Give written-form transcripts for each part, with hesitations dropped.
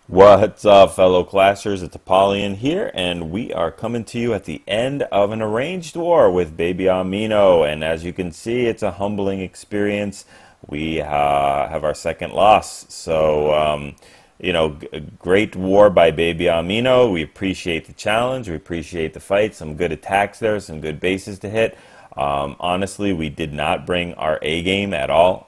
What's up, fellow clashers? It's Apollyon here, and we are coming to you at the end of an arranged war with Baby Awmino. And as you can see, it's a humbling experience. We have our second loss. Great war by Baby Awmino. We appreciate the challenge. We appreciate the fight. Some good attacks there, some good bases to hit. Honestly, we did not bring our A game at all.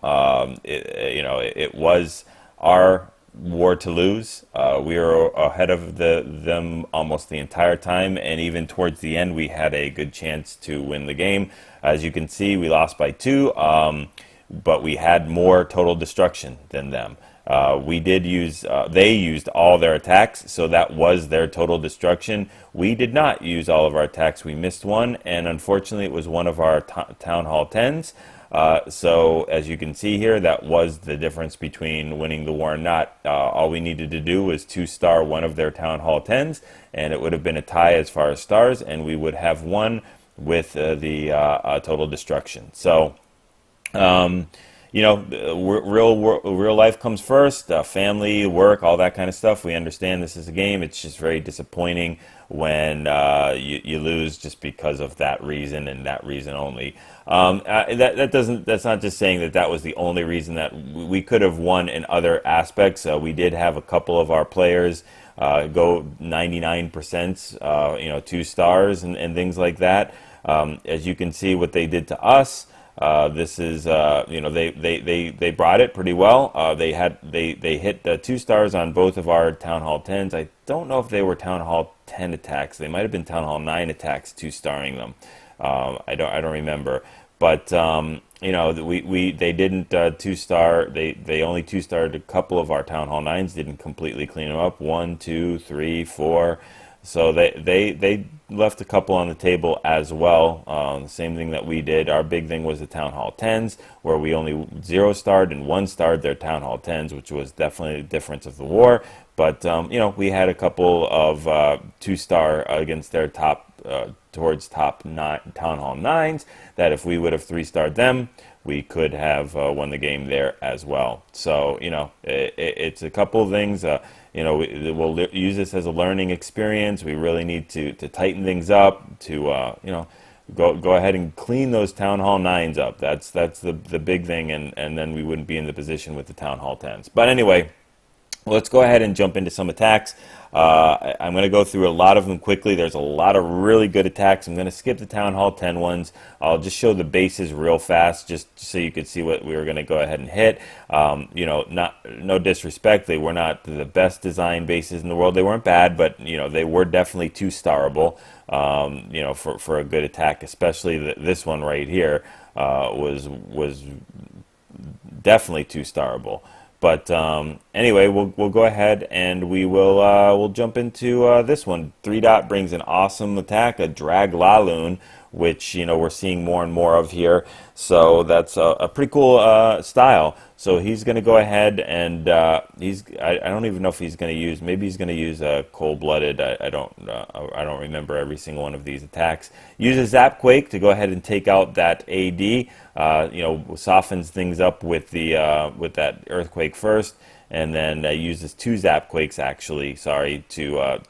It was our war to lose. We were ahead of them almost the entire time, and even towards the end, we had a good chance to win the game. As you can see, we lost by two, but we had more total destruction than them. They used all their attacks, so that was their total destruction. We did not use all of our attacks. We missed one, and unfortunately, it was one of our Town Hall 10s. So as you can see here, that was the difference between winning the war and not. All we needed to do was 2-star one of their Town Hall 10s, and it would have been a tie as far as stars, and we would have won with the total destruction. So, real life comes first. Family, work, all that kind of stuff. We understand this is a game. It's just very disappointing when you lose just because of that reason and that reason only. That's not just saying that that was the only reason. That we could have won in other aspects. We did have a couple of our players go 99%, 2 stars and things like that. As you can see, what they did to us. This is they brought it pretty well. They hit 2 stars on both of our Town Hall 10s. I don't know if they were Town Hall 10 attacks. They might have been Town Hall 9 attacks, 2-starring them. I don't remember. But they didn't 2-star. They only 2-starred a couple of our Town Hall 9s. Didn't completely clean them up. 1, 2, 3, 4. So they left a couple on the table as well. The same thing that we did. Our big thing was the Town Hall 10s, where we only 0-starred and 1-starred their Town Hall 10s, which was definitely the difference of the war. But we had a couple of 2-star against their towards top Town Hall 9s. That if we would have 3-starred them, we could have won the game there as well. So it's a couple of things. We'll use this as a learning experience. We really need to tighten things up, to go ahead and clean those Town Hall 9s up. That's the big thing, and then we wouldn't be in the position with the Town Hall 10s. But anyway, let's go ahead and jump into some attacks. I'm going to go through a lot of them quickly. There's a lot of really good attacks. I'm going to skip the Town Hall 10 ones. I'll just show the bases real fast, just so you could see what we were going to go ahead and hit. No disrespect. They were not the best designed bases in the world. They weren't bad, but they were definitely 2-starable. For a good attack, especially this one right here was definitely 2-starable. But anyway, we'll go ahead and we'll jump into this one. 3-dot brings an awesome attack, a Draglaloon, which we're seeing more and more of here. So that's a pretty cool style. So he's going to go ahead and I don't even know if he's going to use, maybe he's going to use a cold-blooded. I don't remember every single one of these attacks. Use a Zapquake to go ahead and take out that AD. Softens things up with that earthquake first, and then uses 2 Zapquakes actually. Sorry, to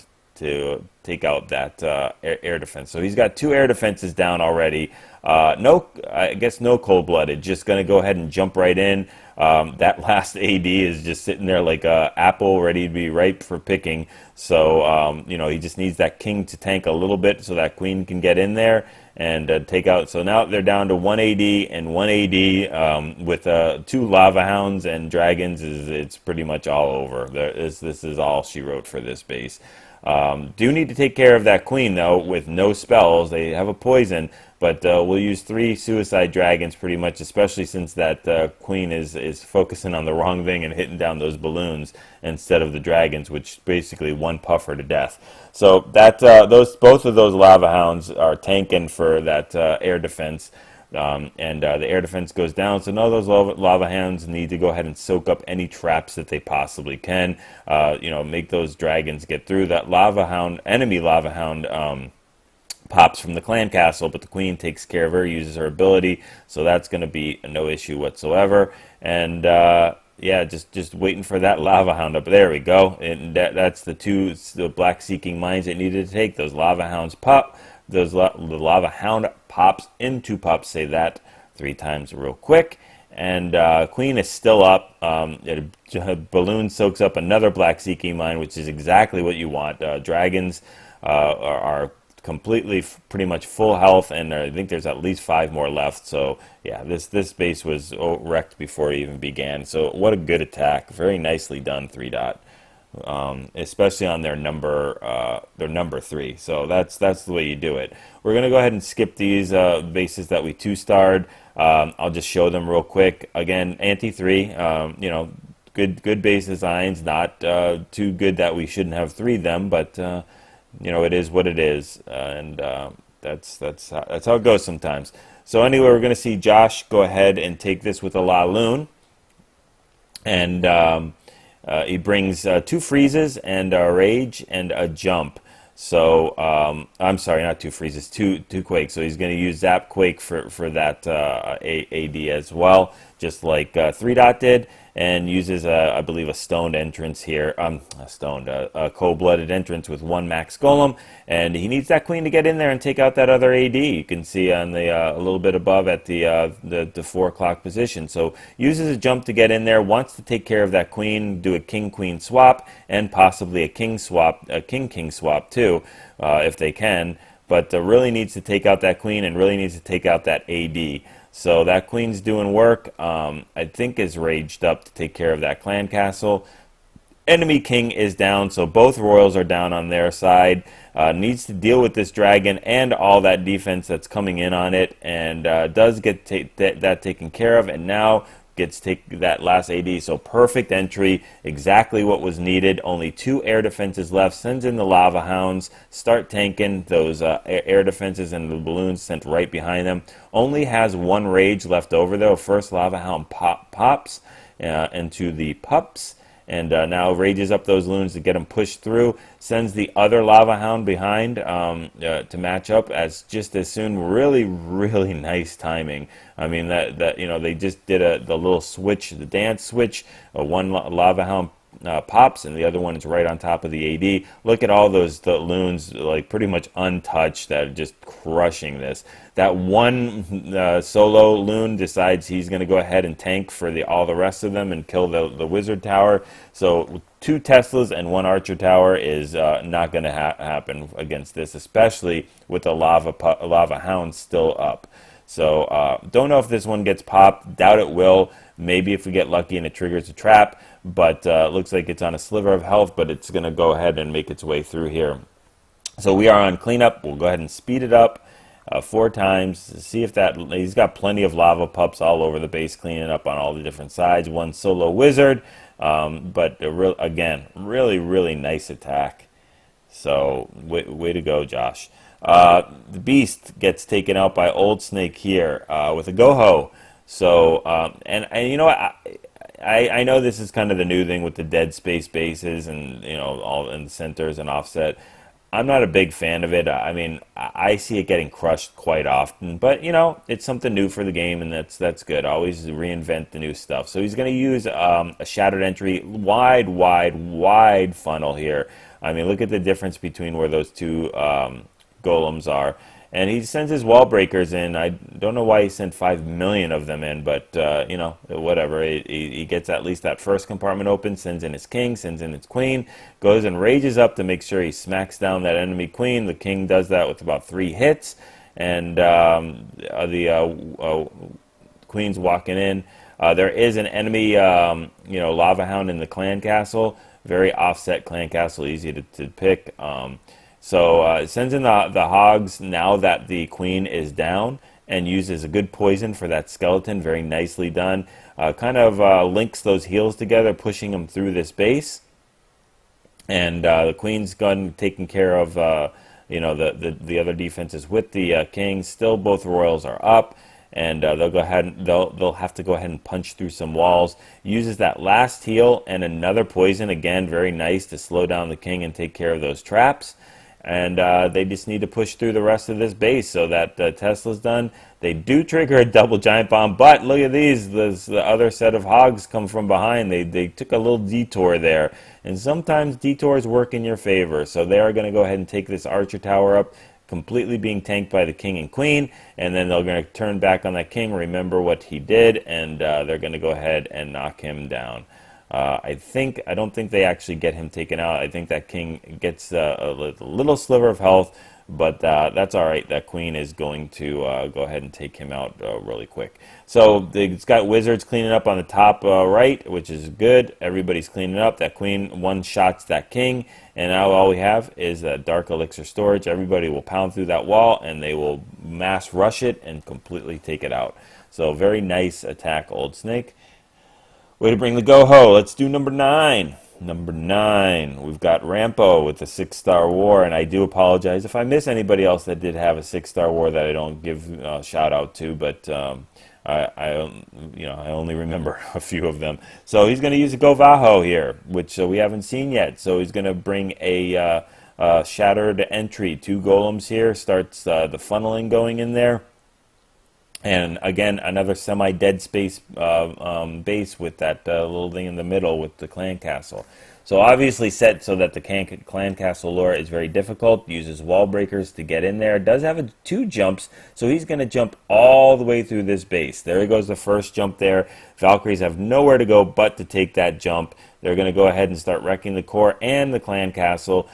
take out that air defense. So he's got 2 air defenses down already. I guess no cold-blooded. Just going to go ahead and jump right in. That last AD is just sitting there like a apple ready to be ripe for picking. So, he just needs that king to tank a little bit so that queen can get in there and take out. So now they're down to 1 AD and 1 AD with 2 lava hounds and dragons. It's pretty much all over. This is all she wrote for this base. Do need to take care of that queen, though, with no spells. They have a poison, but we'll use 3 suicide dragons pretty much, especially since that queen is focusing on the wrong thing and hitting down those balloons instead of the dragons, which basically one puffer to death. So that both of those lava hounds are tanking for that air defense. The air defense goes down, so now those lava hounds need to go ahead and soak up any traps that they possibly can. Make those dragons get through. That enemy lava hound pops from the clan castle, but the queen takes care of her, uses her ability, so that's going to be no issue whatsoever. And yeah, just waiting for that lava hound up. There we go. And that's the black seeking mines it needed to take. Those lava hounds pop. The lava hound pops into pups. Say that 3 times real quick. And Queen is still up. Balloon soaks up another black seeking mine, which is exactly what you want. Dragons are completely pretty much full health, and I think there's at least 5 more left. So yeah, this base was wrecked before it even began. So what a good attack. Very nicely done, 3 dot. Especially on their number 3. So that's the way you do it. We're gonna go ahead and skip these bases that we 2-starred. I'll just show them real quick. Again, anti-3. You know, good base designs. Not too good that we shouldn't have 3 them, but you know, it is what it is, and that's how it goes sometimes. So anyway, we're gonna see Josh go ahead and take this with a Laloon, and he brings 2 freezes and a rage and a jump. So I'm sorry, not 2 freezes, two quakes. So he's going to use Zap Quake for that AD as well, just like 3 dot did, and uses I believe a stoned entrance here, a cold-blooded entrance with 1 max golem, and he needs that queen to get in there and take out that other AD. You can see on the a little bit above at the 4 o'clock position. So uses a jump to get in there, wants to take care of that queen, do a king-queen swap, and possibly a king swap, a king-king swap too, if they can. But really needs to take out that queen and really needs to take out that AD. So that queen's doing work. I think is raged up to take care of that clan castle. Enemy king is down, so both royals are down on their side. Needs to deal with this dragon and all that defense that's coming in on it, and does get that taken care of, and now gets that last AD. So perfect entry, exactly what was needed. Only 2 air defenses left. Sends in the lava hounds, start tanking those air defenses, and the balloons sent right behind them. Only has 1 rage left over though. First lava hound pops into the pups, and now rages up those loons to get them pushed through. Sends the other lava hound behind to match up just as soon. Really, really nice timing. I mean that you know, they just did the little switch, the dance switch. One lava hound pops, and the other one is right on top of the AD. Look at all the loons, like pretty much untouched, that are just crushing this. That one solo loon decides he's going to go ahead and tank for all the rest of them and kill the wizard tower. So 2 Teslas and 1 archer tower is not going to happen against this, especially with the lava hound still up. So don't know if this one gets popped. Doubt it will. Maybe if we get lucky and it triggers a trap, but looks like it's on a sliver of health, but it's going to go ahead and make its way through here. So we are on cleanup. We'll go ahead and speed it up 4 times to see if he's got plenty of lava pups all over the base, cleaning up on all the different sides. 1 solo wizard, but again, really, really nice attack. So way to go, Josh. The beast gets taken out by Old Snake here with a GoHo. So and you know what, I know this is kind of the new thing with the dead space bases, and you know, all in the centers and offset. I'm not a big fan of it. I mean, I see it getting crushed quite often, but you know, it's something new for the game, and that's good. Always reinvent the new stuff. So he's going to use a shattered entry, wide funnel here. I mean, look at the difference between where those 2 golems are. And he sends his wall breakers in. I don't know why he sent 5 million of them in, but you know, whatever. He gets at least that first compartment open, sends in his king, sends in his queen, goes and rages up to make sure he smacks down that enemy queen. The king does that with about 3 hits, and the queen's walking in. There is an enemy, you know, lava hound in the clan castle. Very offset clan castle, easy to pick. So it sends in the hogs now that the queen is down, and uses a good poison for that skeleton. Very nicely done. Kind of links those heals together, pushing them through this base. And the queen's gun taking care of you know, the other defenses with the king. Still, both royals are up, and they'll go ahead and they'll have to go ahead and punch through some walls. Uses that last heal and another poison, again very nice to slow down the king and take care of those traps. and they just need to push through the rest of this base so that Tesla's done. They do trigger a double giant bomb, but look at these. The other set of hogs come from behind. They took a little detour there, and sometimes detours work in your favor. So they are going to go ahead and take this archer tower up, completely being tanked by the king and queen, and then they're going to turn back on that king, remember what he did, and they're going to go ahead and knock him down. I don't think they actually get him taken out. I think that king gets a little sliver of health, but that's all right. That queen is going to go ahead and take him out really quick. So it's got wizards cleaning up on the top right, which is good. Everybody's cleaning up. That queen one-shots that king, and now all we have is dark elixir storage. Everybody will pound through that wall, and they will mass rush it and completely take it out. So very nice attack, Old Snake. Way to bring the GoHo. Let's do number 9. Number 9, we've got Rampo with the 6-star war, and I do apologize if I miss anybody else that did have a 6-star war that I don't give a shout out to, but I only remember a few of them. So he's going to use a GoVaHo here, which we haven't seen yet. So he's going to bring a shattered entry, 2 golems here, starts the funneling going in there. And again, another semi-dead space base with that little thing in the middle with the clan castle. So obviously set so that the clan castle lore is very difficult. Uses wall breakers to get in there. Does have 2 jumps, so he's going to jump all the way through this base. There he goes, the first jump there. Valkyries have nowhere to go but to take that jump. They're going to go ahead and start wrecking the core and the clan castle.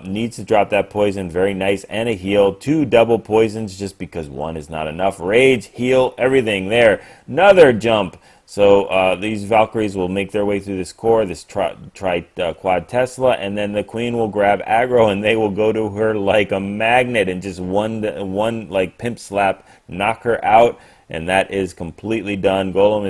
Needs to drop that poison, very nice, and a heal. 2 double poisons just because 1 is not enough. Rage, heal, everything there. Another jump. So these Valkyries will make their way through this core, this quad Tesla, and then the queen will grab aggro, and they will go to her like a magnet and just one like pimp slap, knock her out, and that is completely done. Golem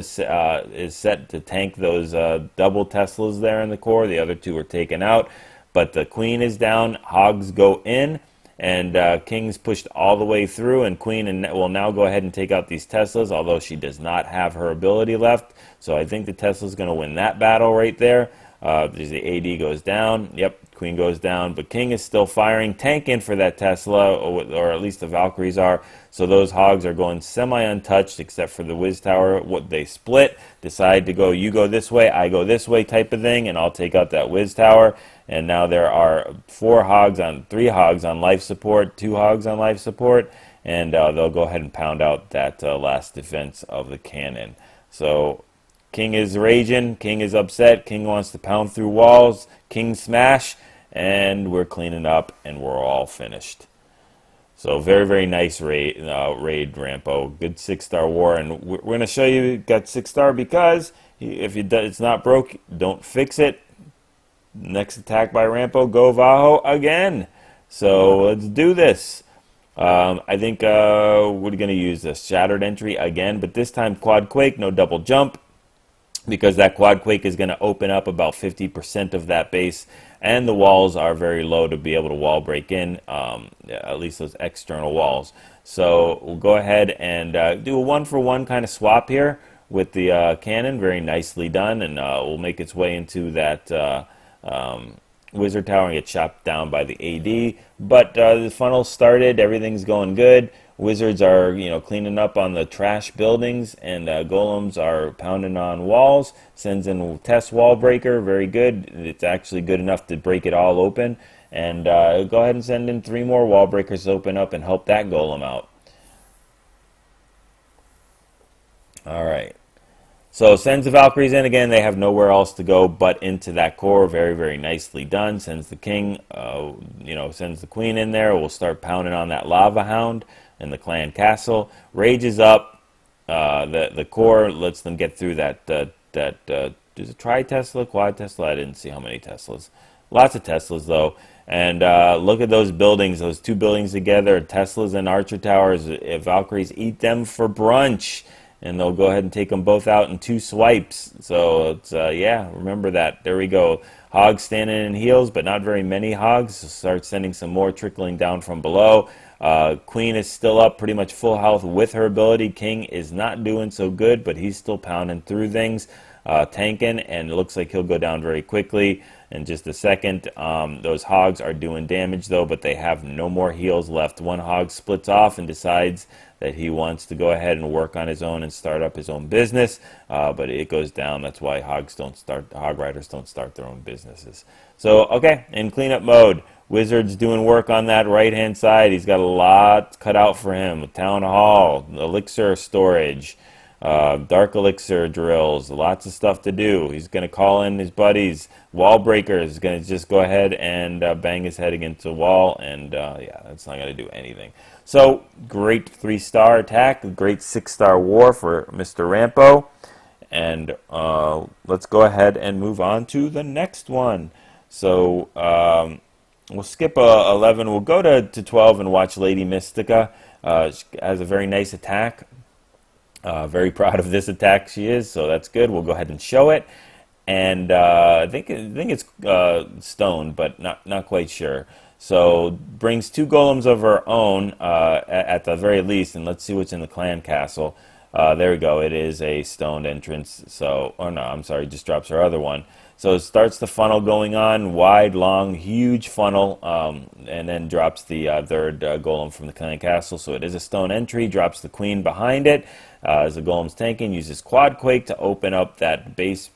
is set to tank those double Teslas there in the core. The other 2 are taken out. But the queen is down, hogs go in, and king's pushed all the way through, and queen will now go ahead and take out these Teslas, although she does not have her ability left. So I think the Tesla's going to win that battle right there. The AD goes down. Yep, queen goes down, but king is still firing, tanking for that Tesla, or at least the Valkyries are. So those hogs are going semi-untouched, except for the Wiz Tower. What they split, decide to go, you go this way, I go this way type of thing, and I'll take out that Wiz Tower. And now there are 3 hogs on life support, 2 hogs on life support, and they'll go ahead and pound out that last defense of the cannon. So king is raging, king is upset, king wants to pound through walls, king smash, and we're cleaning up, and we're all finished. So very, very nice raid, Rampo. Good 6-star war, and we're going to show you got 6-star because if it's not broke, don't fix it. Next attack by Rampo, GoVaHo again. So let's do this. I think we're going to use the shattered entry again, but this time quad quake, no double jump, because that quad quake is going to open up about 50% of that base, and the walls are very low to be able to wall break in, at least those external walls. So we'll go ahead and do a 1-for-1 kind of swap here with the cannon. Very nicely done, and we'll make its way into that Wizard Tower and get chopped down by the AD. But the funnel started, everything's going good. Wizards are, cleaning up on the trash buildings, and golems are pounding on walls. Sends in test wall breaker, very good. It's actually good enough to break it all open. And go ahead and send in 3 more wall breakers to open up and help that golem out. All right. So sends the Valkyries in again. They have nowhere else to go but into that core. Very, very nicely done. Sends the king, sends the queen in there. We'll start pounding on that lava hound in the clan castle. Rages up. The core lets them get through that. Is it tri-Tesla, quad Tesla? I didn't see how many Teslas. Lots of Teslas though. And look at those buildings, those 2 buildings together. Teslas and Archer Towers. Valkyries eat them for brunch. And they'll go ahead and take them both out in 2 swipes. So, it's remember that. There we go. Hogs standing in heals, but not very many hogs. So start sending some more trickling down from below. Queen is still up, pretty much full health with her ability. King is not doing so good, but he's still pounding through things. tanking, and it looks like he'll go down very quickly in just a second. Those hogs are doing damage though, but they have no more heals left. One hog splits off and decides that he wants to go ahead and work on his own and start up his own business, but it goes down. That's why hog riders don't start their own businesses. So okay, in cleanup mode, Wizard's doing work on that right hand side. He's got a lot cut out for him. Town hall, elixir storage, dark elixir drills, lots of stuff to do. He's going to call in his buddies. Wall breaker is going to just go ahead and bang his head against the wall, and yeah, that's not going to do anything. So great 3-star attack, great 6-star war for Mr. Rampo, and let's go ahead and move on to the next one. So we'll skip 11. We'll go to 12 and watch Lady Mystica. She has a very nice attack. Very proud of this attack she is, so that's good. We'll go ahead and show it. And I think it's stoned, but not quite sure. So brings 2 golems of her own at the very least, and let's see what's in the clan castle. There we go. It is a stoned entrance. So, oh no, I'm sorry, just drops her other one. So it starts the funnel going on, wide, long, huge funnel, and then drops the third golem from the clan castle. So it is a stone entry, drops the queen behind it. As the golem's tanking, uses quad quake to open up that base,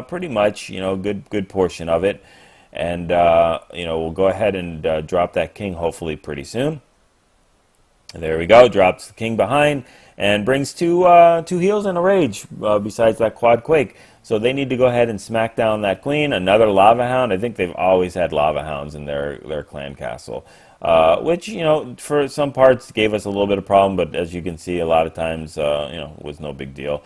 pretty much, good portion of it. And, we'll go ahead and drop that king hopefully pretty soon. There we go, drops the king behind and brings two heals and a rage besides that quad quake. So they need to go ahead and smack down that queen. Another lava hound. I think they've always had lava hounds in their clan castle, which, for some parts gave us a little bit of problem, but as you can see, a lot of times, was no big deal.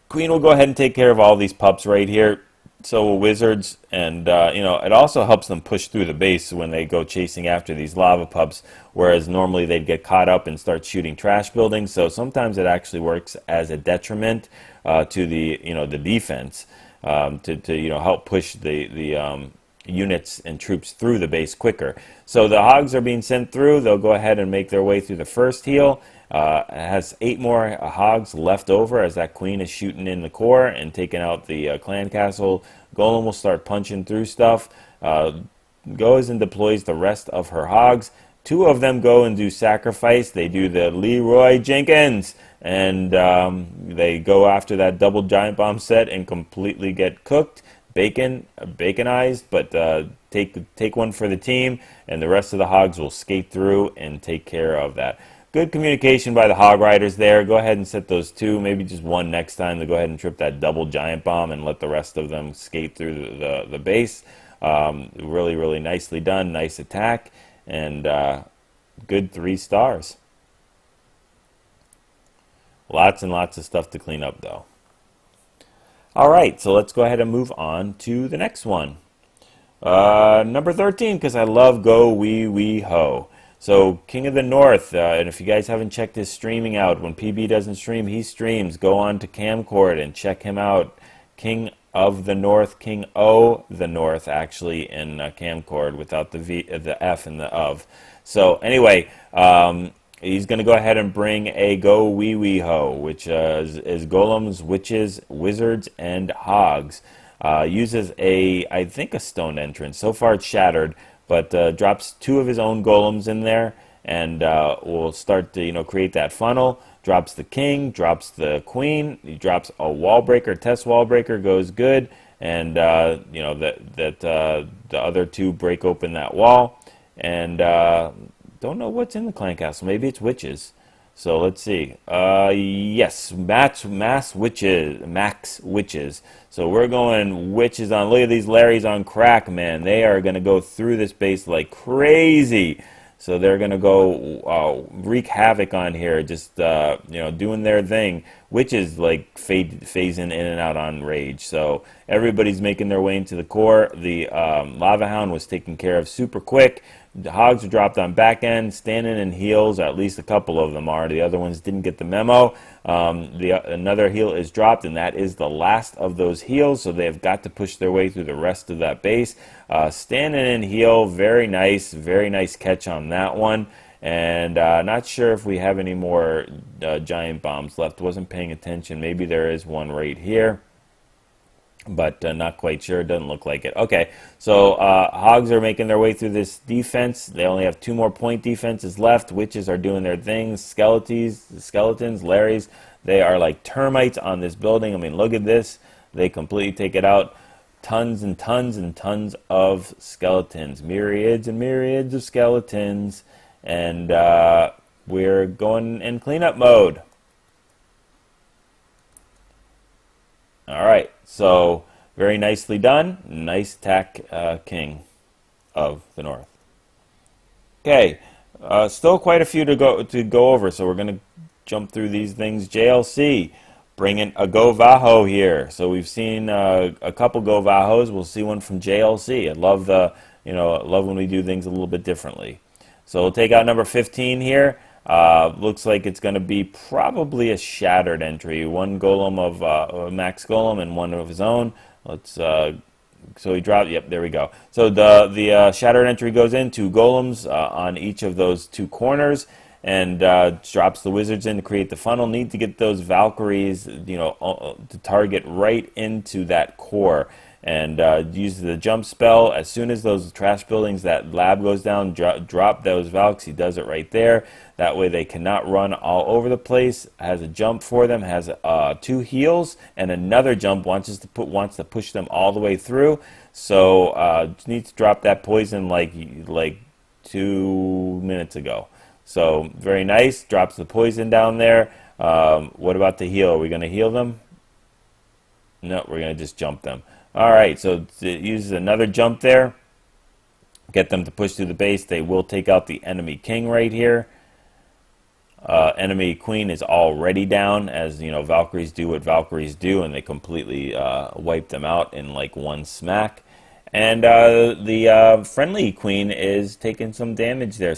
Queen will go ahead and take care of all these pups right here. So will wizards, and it also helps them push through the base when they go chasing after these lava pups, whereas normally they'd get caught up and start shooting trash buildings. So sometimes it actually works as a detriment to the the defense, to help push the units and troops through the base quicker. So the hogs are being sent through. They'll go ahead and make their way through the first heal. It has 8 more hogs left over as that queen is shooting in the core and taking out the clan castle. Golem will start punching through stuff. Goes and deploys the rest of her hogs. 2 of them go and do sacrifice. They do the Leroy Jenkins, and they go after that double giant bomb set and completely get cooked. Baconized, but take one for the team, and the rest of the hogs will skate through and take care of that. Good communication by the hog riders there. Go ahead and set those 2, maybe just 1 next time, to go ahead and trip that double giant bomb and let the rest of them skate through the base. Really, really nicely done. Nice attack, and good 3 stars. Lots and lots of stuff to clean up, though. All right, so let's go ahead and move on to the next one. Number 13, because I love GoVaHo. So King of the North, and if you guys haven't checked his streaming out, when PB doesn't stream, he streams. Go on to Camcord and check him out. King of the North, King O the North, actually, in Camcord, without the F and the of. So anyway, he's going to go ahead and bring a GoVaHo, which is golems, witches, wizards, and hogs. Uses I think a stone entrance. So far it's shattered, but drops 2 of his own golems in there, and will start to create that funnel. Drops the king, drops the queen. He drops a wall breaker. Test wall breaker goes good, and the other 2 break open that wall, and don't know what's in the clan castle. Maybe it's witches. So let's see. Yes, max witches. So we're going witches on. Look at these Larrys on crack, man. They are going to go through this base like crazy. So they're going to go wreak havoc on here, just doing their thing. Witches like phasing in and out on rage. So everybody's making their way into the core. The lava hound was taken care of super quick. The hogs are dropped on back end, standing in heals. At least a couple of them are. The other ones didn't get the memo. Another heal is dropped, and that is the last of those heals. So they've got to push their way through the rest of that base. Standing in heal, very nice catch on that one. And not sure if we have any more giant bombs left. Wasn't paying attention. Maybe there is one right here. but not quite sure. Doesn't look like it. Okay, so hogs are making their way through this defense. They only have 2 more point defenses left. Witches are doing their things. Skeletons, Larrys, they are like termites on this building. I mean, look at this. They completely take it out. Tons and tons and tons of skeletons. Myriads and myriads of skeletons. And we're going in cleanup mode. All right, so very nicely done. Nice attack, King of the North. Okay, still quite a few to go over, so we're going to jump through these things. JLC, bringing a GoVaHo here. So we've seen a couple GoVaHos. We'll see one from JLC. I love love when we do things a little bit differently. So we'll take out number 15 here. Looks like it's going to be probably a shattered entry. One golem of Max Golem and one of his own. Let's so he dropped. Yep, there we go. So the shattered entry goes in 2 golems on each of those 2 corners, and drops the wizards in to create the funnel. Need to get those Valkyries, to target right into that core. And use the jump spell. As soon as those trash buildings, that lab goes down, drop those Valks. He does it right there. That way they cannot run all over the place. Has a jump for them, has 2 heals, and another jump wants to push them all the way through. So needs to drop that poison like 2 minutes ago. So very nice. Drops the poison down there. What about the heal? Are we going to heal them? No, we're going to just jump them. All right, so it uses another jump there. Get them to push through the base. They will take out the enemy king right here. Enemy queen is already down, as Valkyries do what Valkyries do, and they completely wipe them out in like one smack. And the friendly queen is taking some damage there.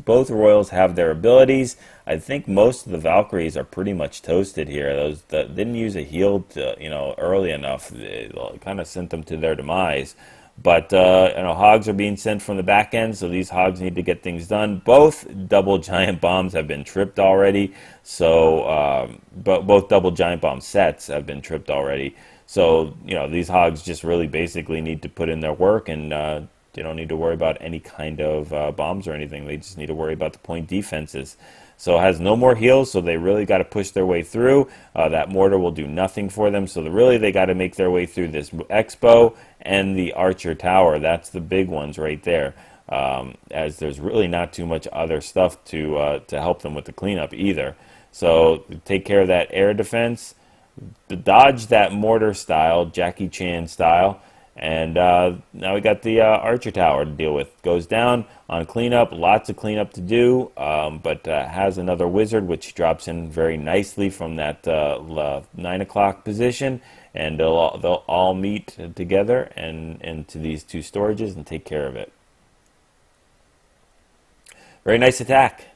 Both royals have their abilities. I think most of the Valkyries are pretty much toasted here. Those that didn't use a heal early enough, it kind of sent them to their demise. But hogs are being sent from the back end, so these hogs need to get things done. Both double giant bombs have been tripped already. So, but both double giant bomb sets have been tripped already. So, these hogs just really basically need to put in their work, and they don't need to worry about any kind of bombs or anything. They just need to worry about the point defenses. So it has no more heals, so they really got to push their way through. That mortar will do nothing for them, so they got to make their way through this Expo and the Archer Tower. That's the big ones right there, as there's really not too much other stuff to help them with the cleanup either. So take care of that air defense. Dodge that mortar style, Jackie Chan style, and now we got the Archer Tower to deal with. Goes down on cleanup, lots of cleanup to do, but has another wizard which drops in very nicely from that 9 o'clock position, and they'll all meet together and into these 2 storages and take care of it. Very nice attack.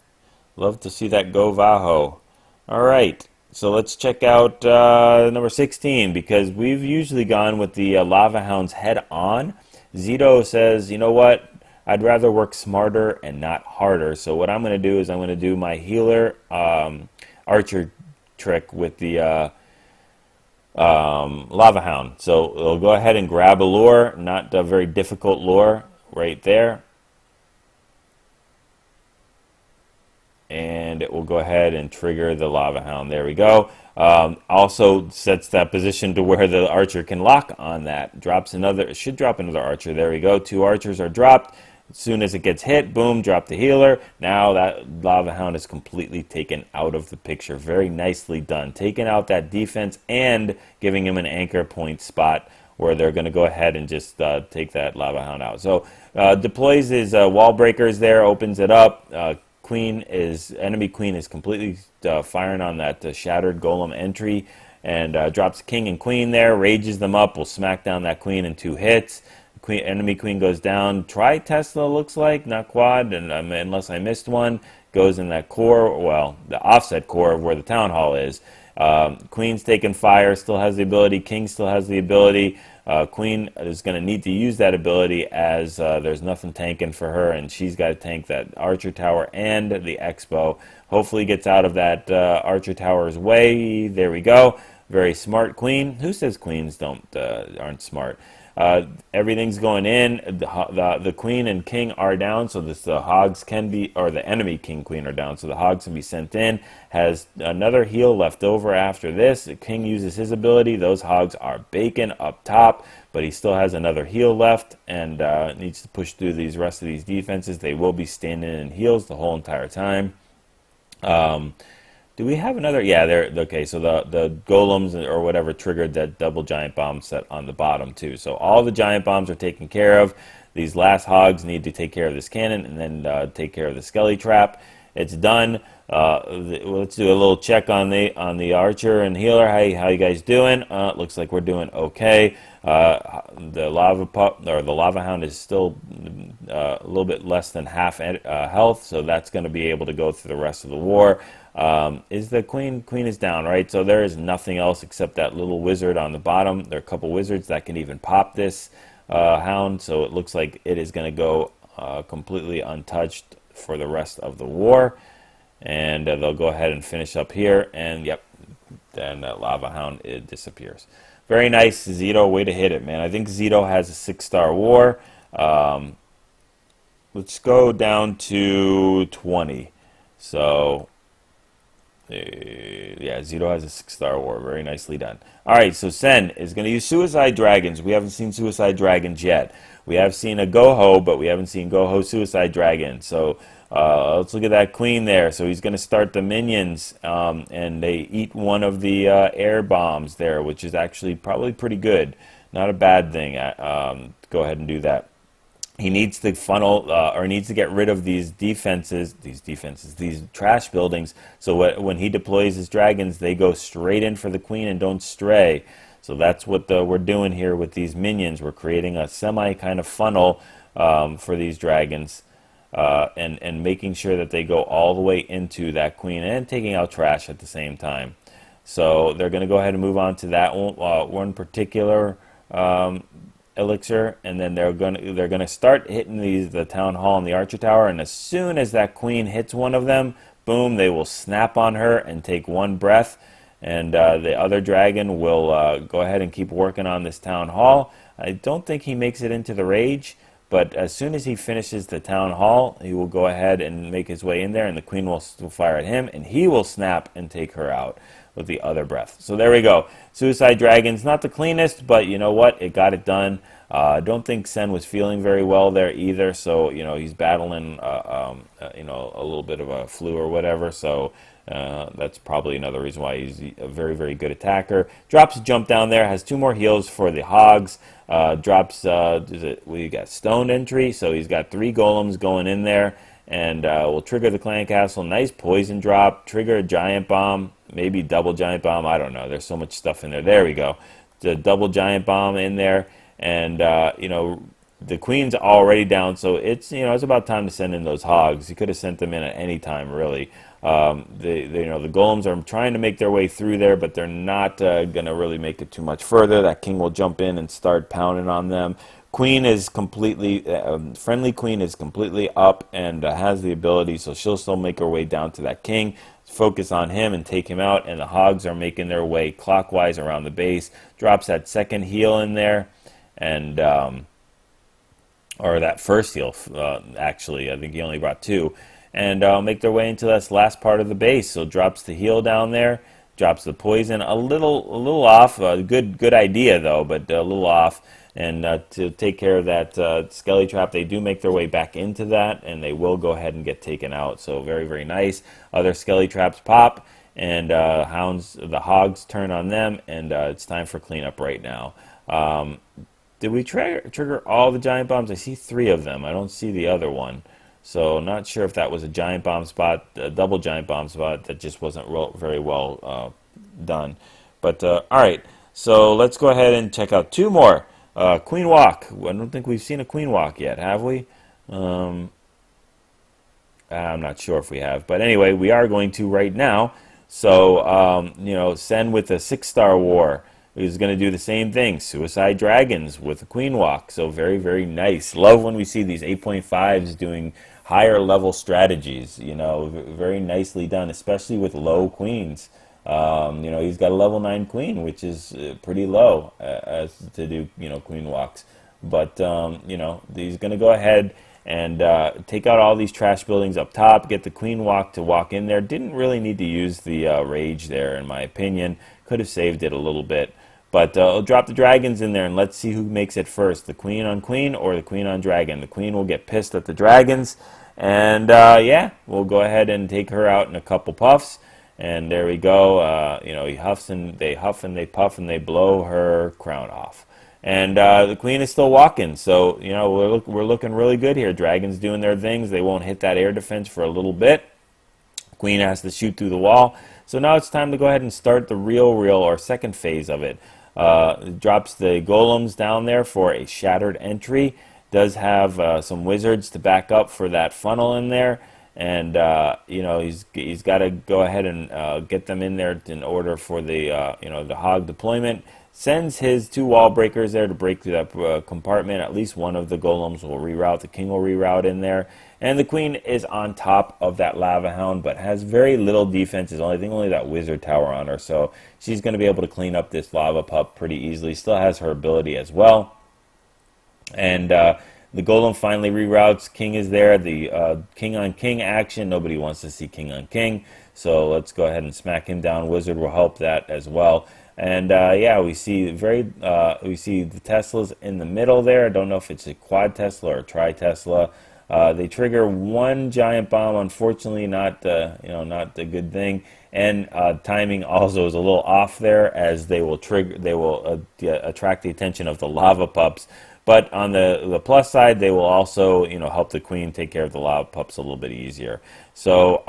Love to see that GoVaHo. All right. So let's check out number 16, because we've usually gone with the Lava Hounds head on. Zito says, you know what? I'd rather work smarter and not harder. So what I'm going to do is I'm going to do my healer archer trick with the Lava Hound. So we'll go ahead and grab a lure, not a very difficult lure right there. And it will go ahead and trigger the Lava Hound. There we go. Also sets that position to where the archer can lock on that. It should drop another archer. There we go. 2 archers are dropped. As soon as it gets hit, boom, drop the healer. Now that Lava Hound is completely taken out of the picture. Very nicely done. Taking out that defense and giving him an anchor point spot where they're going to go ahead and just take that Lava Hound out. So deploys his wall breakers there, opens it up. Enemy queen is completely firing on that shattered golem entry, and drops king and queen there, rages them up, will smack down that queen in 2 hits. Enemy queen goes down. Try Tesla, looks like, not quad, and unless I missed one, goes in that core, well, the offset core of where the town hall is. Queen's taking fire, still has the ability. King still has the ability. Queen is going to need to use that ability, as there's nothing tanking for her, and she's got to tank that Archer Tower and the Expo. Hopefully gets out of that Archer Tower's way. There we go. Very smart queen. Who says queens aren't smart? Everything's going in. The queen and king are down, so the hogs can be, or the enemy king queen are down, so the hogs can be sent in. Has another heal left over after this. The king uses his ability. Those hogs are bacon up top, but he still has another heal left and needs to push through these rest of these defenses. They will be standing in heals the whole entire time. Do we have another? Yeah, there. Okay, so the golems or whatever triggered that double giant bomb set on the bottom too. So all the giant bombs are taken care of. These last hogs need to take care of this cannon and then take care of the skelly trap. It's done. Let's do a little check on the archer and healer. How you guys doing? Looks like we're doing okay. The lava hound is still a little bit less than half health, so that's going to be able to go through the rest of the war. Is the queen is down, right? So there is nothing else except that little wizard on the bottom. There are a couple wizards that can even pop this hound, so it looks like it is going to go completely untouched for the rest of the war. And they'll go ahead and finish up here, and yep, then that lava hound, it disappears. Very nice, Zito, way to hit it, man. I think Zito has a 6-star war. Let's go down to 20. So yeah, Zito has a 6-star war. Very nicely done. All right, so Sen is going to use Suicide Dragons. We haven't seen Suicide Dragons yet. We have seen a GoHo, but we haven't seen GoHo Suicide Dragon. So let's look at that queen there. So he's going to start the minions, and they eat one of the air bombs there, which is actually probably pretty good. Not a bad thing. Go ahead and do that. He needs to funnel, or needs to get rid of these trash buildings. So when he deploys his dragons, they go straight in for the queen and don't stray. So that's what we're doing here with these minions. We're creating a semi kind of funnel for these dragons, and making sure that they go all the way into that queen and taking out trash at the same time. So they're going to go ahead and move on to that one particular elixir, and then they're gonna start hitting the town hall and the archer tower, and as soon as that queen hits one of them, boom, they will snap on her and take one breath, and the other dragon will go ahead and keep working on this town hall. I don't think he makes it into the rage, but as soon as he finishes the town hall, he will go ahead and make his way in there, and the queen will fire at him, and he will snap and take her out with the other breath. So there we go. Suicide Dragon's not the cleanest, but you know what? It got it done. I don't think Sen was feeling very well there either, so he's battling a little bit of a flu or whatever. So that's probably another reason why he's a very, very good attacker. Drops a jump down there, has 2 more heals for the hogs. Drops we got stoned entry, so he's got 3 golems going in there, and we'll trigger the clan castle. Nice poison drop, trigger a giant bomb, maybe double giant bomb, I don't know, there's so much stuff in there. There we go, the double giant bomb in there, and the queen's already down, so it's it's about time to send in those hogs. You could have sent them in at any time, really. The golems are trying to make their way through there, but they're not gonna really make it too much further. That king will jump in and start pounding on them. Queen is completely friendly. Queen is completely up and has the ability, so she'll still make her way down to that king, focus on him and take him out. And the hogs are making their way clockwise around the base. Drops that second heal in there, and or that first heal. Actually, I think he only brought 2, and make their way into this last part of the base. So drops the heal down there, drops the poison. A little off. Good idea though, but a little off. And to take care of that skelly trap, they do make their way back into that, and they will go ahead and get taken out. So very, very nice. Other skelly traps pop, and the hogs turn on them, and it's time for cleanup right now. Did we trigger all the giant bombs? I see 3 of them. I don't see the other one. So not sure if that was a giant bomb spot, a double giant bomb spot that just wasn't very well done. But all right, so let's go ahead and check out 2 more. Queen walk. I don't think we've seen a queen walk yet, have we? I'm not sure if we have, but anyway, we are going to right now. So Sen with a 6-star war is going to do the same thing. Suicide Dragons with a queen walk. So very, very nice. Love when we see these 8.5s doing higher level strategies. Very nicely done, especially with low queens. You know, he's got a level 9 queen, which is pretty low as to do, you know, queen walks. But, you know, he's going to go ahead and take out all these trash buildings up top, get the queen walk to walk in there. Didn't really need to use the rage there, in my opinion. Could have saved it a little bit. But I'll drop the dragons in there, and let's see who makes it first, the queen on queen or the queen on dragon. The queen will get pissed at the dragons, and yeah, we'll go ahead and take her out in a couple puffs. And there we go. You know, he huffs and they huff and they puff and they blow her crown off. And the queen is still walking, so you know we're looking really good here. Dragons doing their things. They won't hit that air defense for a little bit. Queen has to shoot through the wall. So now it's time to go ahead and start the real or second phase of it. Drops the golems down there for a shattered entry. Does have some wizards to back up for that funnel in there. And you know, he's got to go ahead and get them in there in order for the you know, the hog deployment. Sends his 2 wall breakers there to break through that compartment. At least one of the golems will reroute. The king will reroute in there. And the queen is on top of that lava hound, but has very little defenses. I think only that wizard tower on her. So she's going to be able to clean up this lava pup pretty easily. Still has her ability as well. And the golem finally reroutes. King is there. The king on king action. Nobody wants to see king on king. So let's go ahead and smack him down. Wizard will help that as well. And yeah, we see the Teslas in the middle there. I don't know if it's a quad Tesla or a tri Tesla. They trigger 1 giant bomb. Unfortunately, not you know, not a good thing. And timing also is a little off there, as they will attract the attention of the lava pups. But on the plus side, they will also, you know, help the queen take care of the lava pups a little bit easier. So,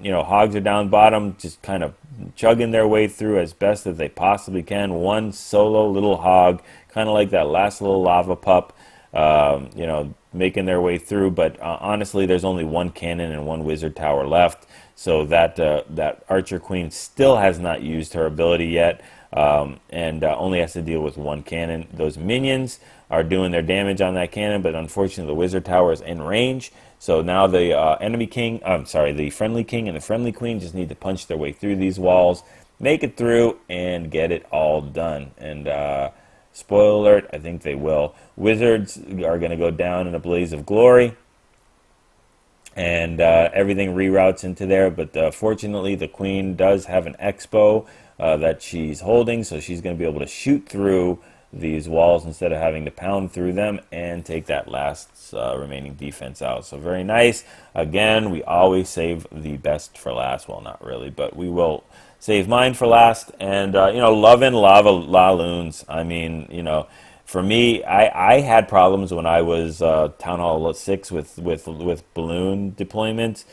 you know, hogs are down bottom, just kind of chugging their way through as best as they possibly can. One solo little hog, kind of like that last little lava pup, you know, making their way through. But honestly, there's only 1 cannon and 1 wizard tower left. So that that archer queen still has not used her ability yet, and only has to deal with 1 cannon. Those minions are doing their damage on that cannon, but unfortunately the wizard tower is in range. So now the the friendly king and the friendly queen just need to punch their way through these walls, make it through, and get it all done. And spoiler alert, I think they will. Wizards are going to go down in a blaze of glory, and everything reroutes into there. But fortunately, the queen does have an expo that she's holding, so she's going to be able to shoot through these walls instead of having to pound through them and take that last remaining defense out. So very nice. Again, we always save the best for last. Well, not really, but we will save mine for last. And you know, loving Laloons. I mean, you know, for me, I had problems when I was Town Hall 6 with balloon deployments,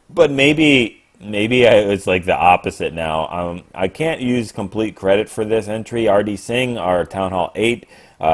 but maybe it's like the opposite now. I can't use complete credit for this entry. RD Singh, our Town Hall 8,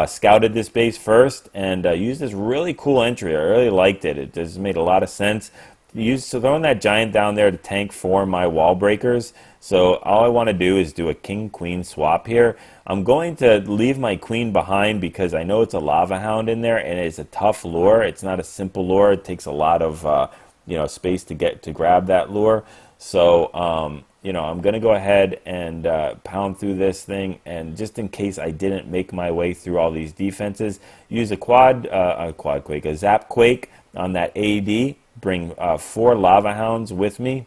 scouted this base first and used this really cool entry. I really liked it. It just made a lot of sense. So throwing that giant down there to tank for my wall breakers. So all I want to do is do a king-queen swap here. I'm going to leave my queen behind because I know it's a lava hound in there and it's a tough lure. It's not a simple lure. It takes a lot of you know, space to grab that lure. So you know, I'm going to go ahead and pound through this thing, and just in case I didn't make my way through all these defenses, use a zap quake on that AD. Bring 4 lava hounds with me,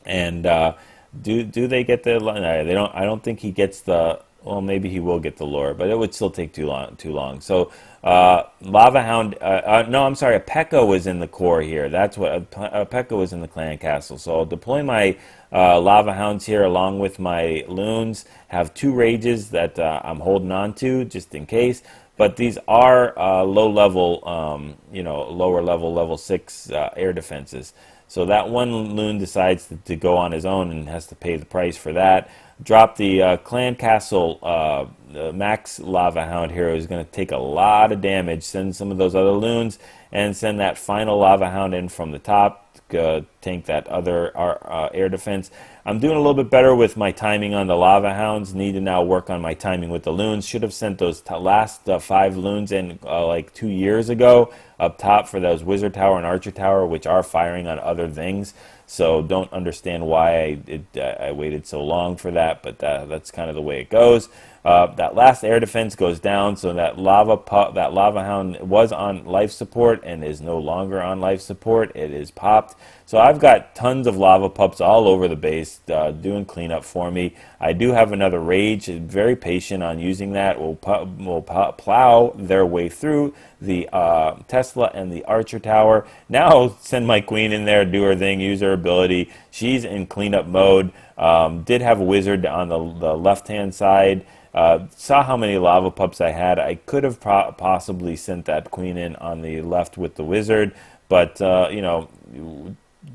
and do they get the? They don't. I don't think he gets the. Well, maybe he will get the lure, but it would still take too long. So lava hound. No, I'm sorry. A Pekka was in the core here. That's what a Pekka was in the clan castle. So I'll deploy my lava hounds here along with my loons. Have 2 rages that I'm holding on to just in case. But these are low level, you know, lower level, level 6 air defenses. So that one loon decides to go on his own and has to pay the price for that. Drop the clan castle max lava hound here, who's going to take a lot of damage. Send some of those other loons and send that final lava hound in from the top. Tank that other air defense. I'm doing a little bit better with my timing on the lava hounds. Need to now work on my timing with the loons. Should have sent those last 5 loons in like 2 years ago up top for those wizard tower and archer tower, which are firing on other things. So don't understand why I waited so long for that, but that's kind of the way it goes. That last air defense goes down, so that lava hound was on life support and is no longer on life support. It is popped. So I've got tons of lava pups all over the base doing cleanup for me. I do have another rage, very patient on using that. Will plow their way through the Tesla and the Archer Tower. Now I'll send my queen in there, do her thing, use her ability. She's in cleanup mode. Did have a wizard on the left-hand side. Saw how many lava pups I had. I could have possibly sent that queen in on the left with the wizard, but you know,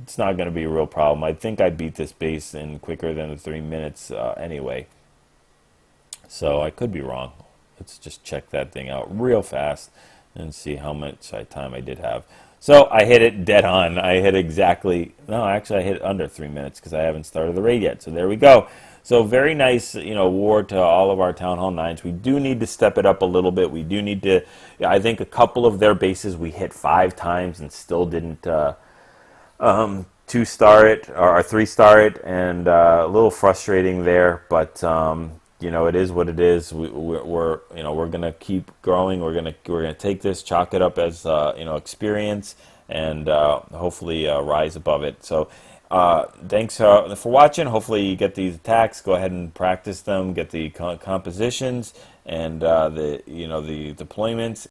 it's not going to be a real problem. I think I beat this base in quicker than the 3 minutes anyway. So I could be wrong. Let's just check that thing out real fast and see how much time I did have. So I hit it dead on. I hit exactly, no, actually I hit under 3 minutes because I haven't started the raid yet. So there we go. So very nice, you know, war to all of our Town Hall 9s. We do need to step it up a little bit. We do need to, I think a couple of their bases we hit 5 times and still didn't 2-star it or 3-star it, and a little frustrating there, but you know, it is what it is. We're you know, we're gonna keep growing. We're gonna take this, chalk it up as you know, experience, and hopefully rise above it. So thanks for watching. Hopefully you get these attacks. Go ahead and practice them. Get the compositions and the, you know, the deployments.